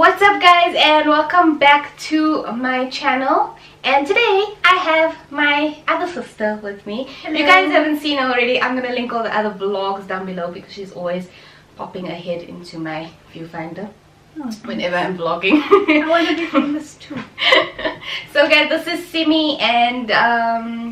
What's up guys, and welcome back to my channel. And today I have my other sister with me. Hello. If you guys haven't seen her already, I'm gonna link all the other vlogs down below because she's always popping her head into my viewfinder whenever I'm vlogging. I want to be famous too. So guys, this is Simi, and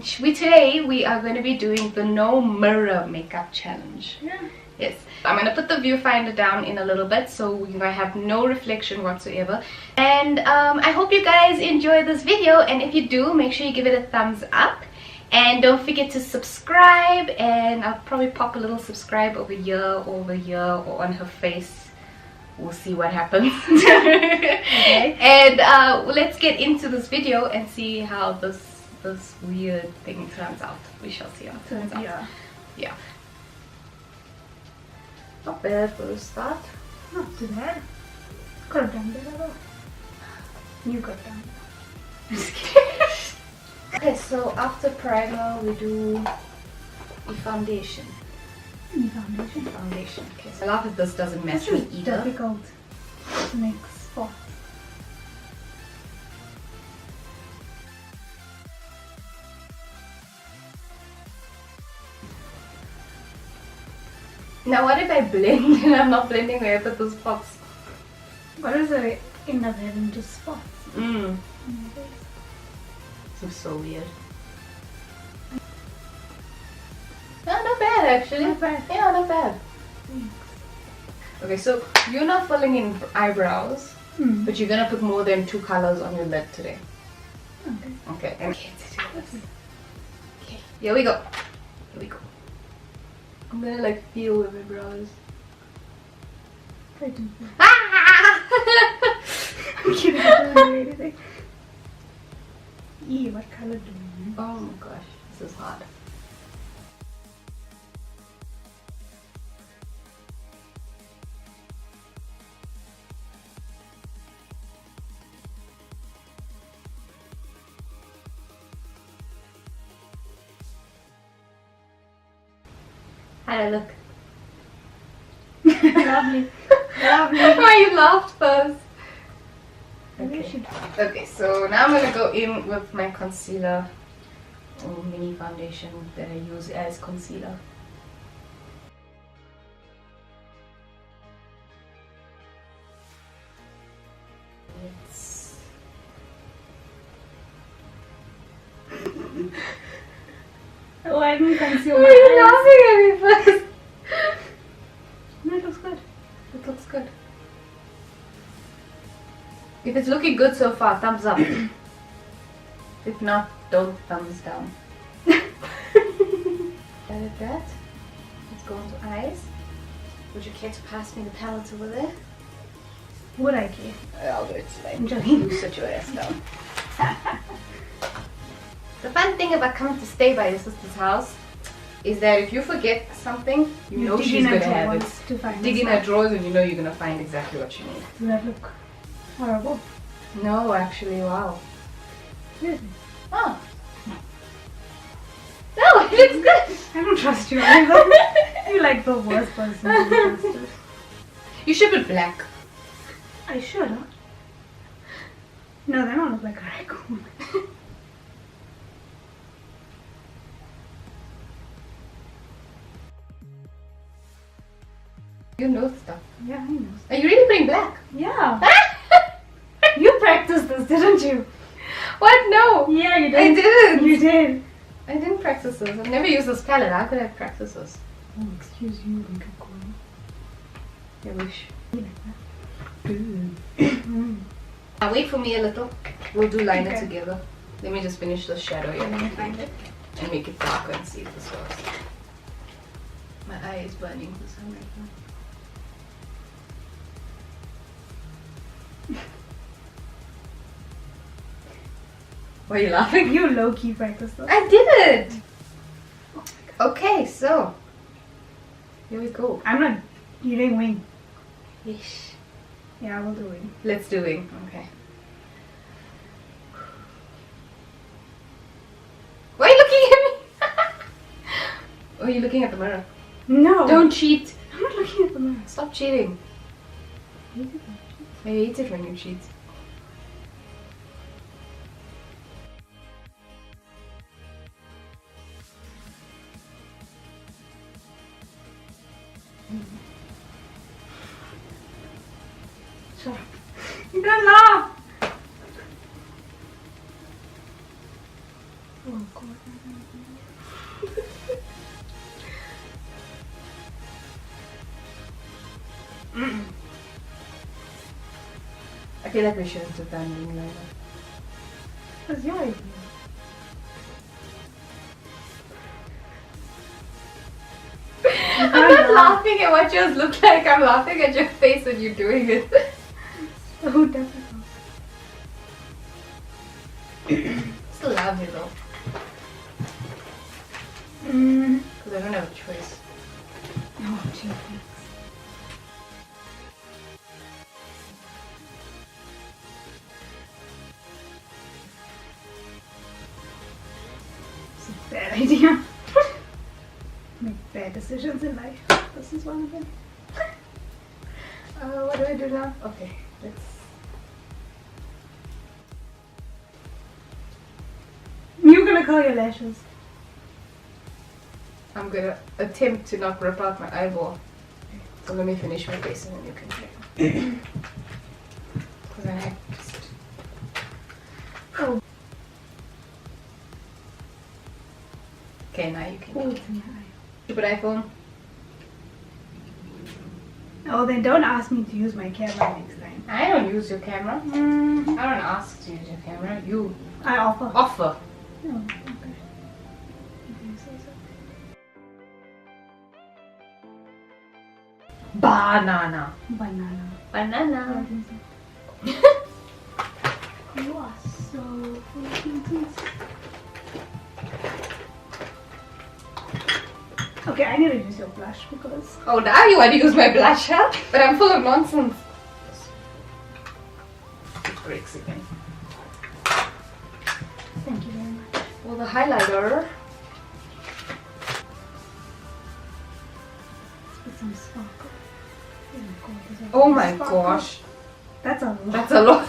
today we are going to be doing the no mirror makeup challenge. Yeah. Yes, I'm going to put the viewfinder down in a little bit so we're going to have no reflection whatsoever. And I hope you guys enjoy this video, and if you do, make sure you give it a thumbs up. And don't forget to subscribe, and I'll probably pop a little subscribe over here, or on her face. We'll see what happens. Okay. And let's get into this video and see how this weird thing turns out. We shall see how it turns out. Yeah. Not bad for a start. Not too bad. Could have done better though. You got done. Just kidding. Okay, so after primer we do the foundation. Foundation. Okay, so I love that this doesn't mess me either. It's difficult to make spots. Now what if I blend and I'm not blending where I put the spots? What is it? End up having just spots. Seems so weird. No, not bad actually. Not bad. Yeah, not bad. Thanks. Okay, so you're not filling in eyebrows, but you're gonna put more than 2 colors on your lid today. Okay. Okay, okay, here we go. I'm gonna like feel with my brows. Try to. Ah! I'm kidding. I don't do anything. Eee, what color do you use? Oh my gosh, this is hard. How do I look? Lovely. Lovely. Why you laughed first? Okay. Okay, so now I'm gonna go in with my concealer or mini foundation that I use as concealer. Oh, I didn't conceal Why my are you eyes. laughing at me first? No, it looks good. It looks good. If it's looking good so far, thumbs up. If not, don't thumbs down. Edit that. Let's go into eyes. Would you care to pass me the palette over there? Would I care? I'll do it today. I'm joking. You sit your ass down. The fun thing about coming to stay by your sister's house is that if you forget something, you know she's going to have it. Dig in her drawers and you know you're going to find exactly what you need. Does that look horrible? No, actually, wow. Really? Oh. No, it looks good. I don't trust you either. You're like the worst person to be trusted. You should put black. I should, huh? No, then I'll look like a raccoon. You know stuff. Yeah, I know. Are you really putting black? Yeah. You practiced this, didn't you? What? No. Yeah, you did. I didn't. You did. I didn't practice this. I've never used this palette. How could I practice this? Oh, excuse you, like a girl. I wish. You like that? Now wait for me a little. We'll do liner Okay. together. Let me just finish the shadow here. Let me find it. And make it darker and see if this works. My eye is burning for some reason. Why are you laughing? You low-key practiced this. I did it! Okay, so here we go. I'm not. You're doing wing. Ish. Yeah, I will do wing. Let's do wing. Okay. Why are you looking at me? Oh, you're looking at the mirror. No. Don't cheat. I'm not looking at the mirror. Stop cheating. You did that. I hate it when you cheat. Shut up. You don't laugh. Oh god. I feel like we shouldn't have done wing liner. What's your idea? I'm not laughing at what yours look like. I'm laughing at your face when you're doing it. So difficult. Still love you though. Mm. Because I don't have a choice. Oh, gee, thanks. It's a bad idea. Make bad decisions in life. This is one of them. What do I do now? Okay, let's. You're gonna curl your lashes. I'm gonna attempt to not rip out my eyeball. So let me finish my face and then you can check. Because I just. Oh. Okay, now you can. Oh, it's in your eye. Stupid iPhone. Oh, then don't ask me to use my camera next time. I don't use your camera. I don't ask to use your camera. You I offer. offer. Oh, okay. Banana. Banana. Banana. You are so fucking. Okay, I need to use your blush because Oh, now you want to use my blusher? But I'm full of nonsense. It breaks again. thank you very much. Well, the highlighter. Let's put some sparkle. Oh my god, there's a Oh lot of my sparkle. gosh. That's a lot. That's a lot.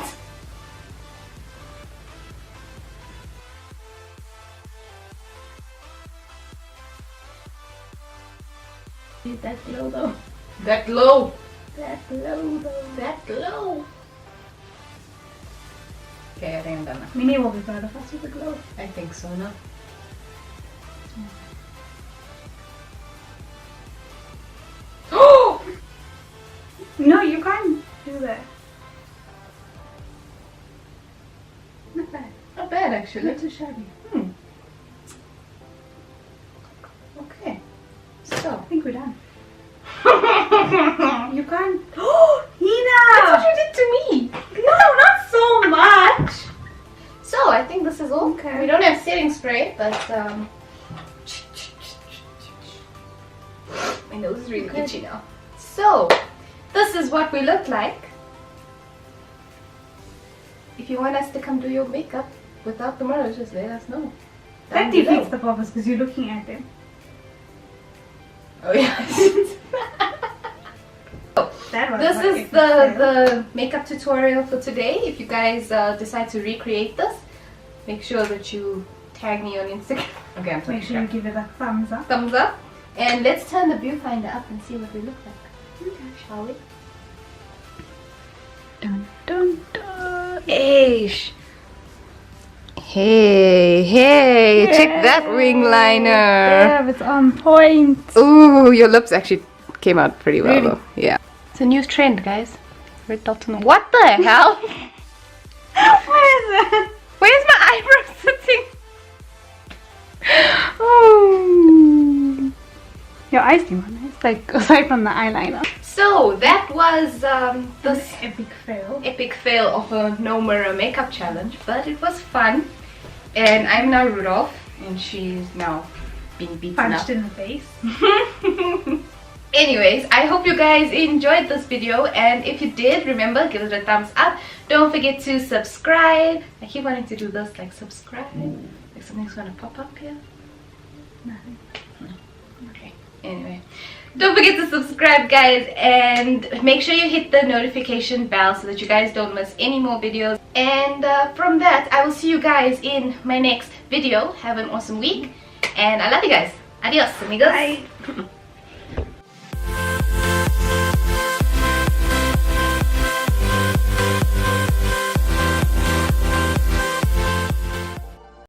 That glow though. That glow. That glow though. That glow. Okay, I think I'm done now. Minnie will be proud of us with the glow. I think so now. Oh! No, you can't do that. Not bad. Not bad actually. Not too shabby. Okay. So. I think we're done. You can't. Oh, That's what Hina! you did to me. No, not so much. So I think this is all. Okay. We don't have setting spray, but my nose is really Okay. itchy now. So this is what we look like. If you want us to come do your makeup without the mirrors, just let us know. That Down below. defeats the purpose because you're looking at them. Oh yeah. That was This my is epic fail. the makeup tutorial for today. If you guys decide to recreate this, make sure that you tag me on Instagram. Okay, I'm Make talking sure you crap. give it a thumbs up. Thumbs up. And let's turn the viewfinder up and see what we look like. Shall we? Dun dun dun. Eish. Hey, check that wing liner. Yeah, it's on point. Ooh, your lips actually came out pretty well Really? though. Yeah. It's a new trend, guys. Red Dalton. What the hell? What is that? Where's my eyebrow sitting? Oh. Your eyes came on nice. Like aside from the eyeliner. So that was this Epic fail. epic fail of a no mirror makeup challenge, but it was fun. And I'm now Rudolph, and she's now being beaten Punched up. in the face. Anyways, I hope you guys enjoyed this video, and if you did, remember, give it a thumbs up. Don't forget to subscribe. I keep wanting to do this, like subscribe. Like something's gonna pop up here. Nothing. Okay, anyway. Don't forget to subscribe, guys, and make sure you hit the notification bell so that you guys don't miss any more videos. And from that, I will see you guys in my next video. Have an awesome week, and I love you guys. Adios, amigos. Bye.